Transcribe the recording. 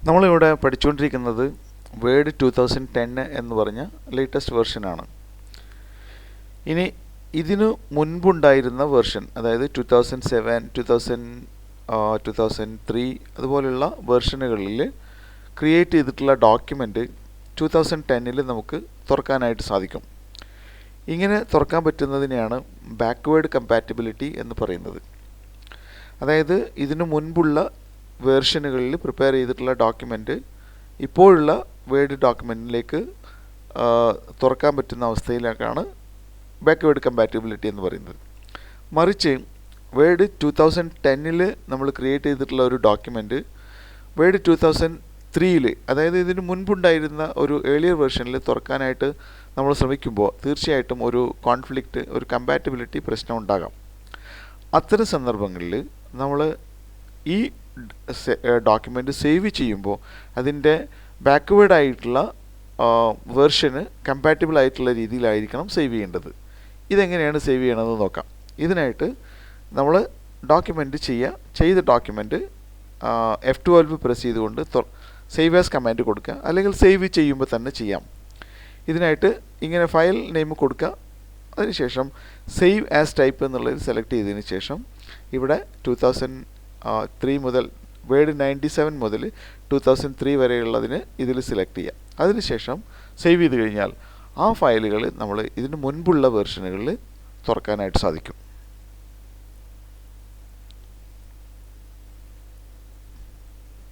നമ്മളിവിടെ പഠിച്ചുകൊണ്ടിരിക്കുന്നത് വേർഡ് 2010 എന്ന് പറഞ്ഞ ലേറ്റസ്റ്റ് വെർഷനാണ്. ഇനി ഇതിനു മുൻപുണ്ടായിരുന്ന വെർഷൻ, അതായത് 2007, 2003 അതുപോലുള്ള വെർഷനുകളിൽ ക്രിയേറ്റ് ചെയ്തിട്ടുള്ള ഡോക്യുമെൻ്റ് 2010 നമുക്ക് തുറക്കാനായിട്ട് സാധിക്കും. ഇങ്ങനെ തുറക്കാൻ പറ്റുന്നതിനെയാണ് ബാക്ക്വേർഡ് കമ്പാറ്റിബിലിറ്റി എന്ന് പറയുന്നത്. അതായത് ഇതിനു മുൻപുള്ള വേർഷനുകളിൽ പ്രിപ്പയർ ചെയ്തിട്ടുള്ള ഡോക്യുമെൻ്റ് ഇപ്പോഴുള്ള വേർഡ് ഡോക്യുമെൻറ്റിലേക്ക് തുറക്കാൻ പറ്റുന്ന അവസ്ഥയിലേക്കാണ് ബാക്ക്വേർഡ് കമ്പാറ്റിബിലിറ്റി എന്ന് പറയുന്നത്. മറിച്ച് വേർഡ് 2010 നമ്മൾ ക്രിയേറ്റ് ചെയ്തിട്ടുള്ള ഒരു ഡോക്യുമെൻ്റ് വേർഡ് 2003 അതായത് ഇതിന് മുൻപുണ്ടായിരുന്ന ഒരു ഏർലിയർ വെർഷനിൽ തുറക്കാനായിട്ട് നമ്മൾ ശ്രമിക്കുമ്പോൾ തീർച്ചയായിട്ടും ഒരു കോൺഫ്ലിക്റ്റ്, ഒരു കമ്പാറ്റിബിലിറ്റി പ്രശ്നം ഉണ്ടാകാം. അത്തരം സന്ദർഭങ്ങളിൽ നമ്മൾ ഈ ഡോക്യുമെൻ്റ് സേവ് ചെയ്യുമ്പോൾ അതിൻ്റെ ബാക്ക്വേർഡ് ആയിട്ടുള്ള വേർഷന് കമ്പാറ്റിബിൾ ആയിട്ടുള്ള രീതിയിലായിരിക്കണം സേവ് ചെയ്യേണ്ടത്. ഇതെങ്ങനെയാണ് സേവ് ചെയ്യണമെന്ന് നോക്കാം. ഇതിനായിട്ട് നമ്മൾ ഡോക്യുമെൻ്റ് ചെയ്ത ഡോക്യുമെൻ്റ് F12 പ്രസ് ചെയ്തുകൊണ്ട് സേവ് ആസ് കമാൻഡ് കൊടുക്കുക, അല്ലെങ്കിൽ സേവ് ചെയ്യുമ്പോൾ തന്നെ ചെയ്യാം. ഇതിനായിട്ട് ഇങ്ങനെ ഫയൽ നെയിം കൊടുക്കുക, അതിനുശേഷം സേവ് ആസ് ടൈപ്പ് എന്നുള്ളത് സെലക്ട് ചെയ്തതിന് ശേഷം ഇവിടെ 2003 മുതൽ വേർഡ് 97 മുതൽ 2003 വരെയുള്ളതിന് ഇതിൽ സെലക്ട് ചെയ്യാം. അതിനുശേഷം സേവ് ചെയ്ത് കഴിഞ്ഞാൽ ആ ഫയലുകൾ നമ്മൾ ഇതിന് മുൻപുള്ള വെർഷനുകളിൽ തുറക്കാനായിട്ട് സാധിക്കും.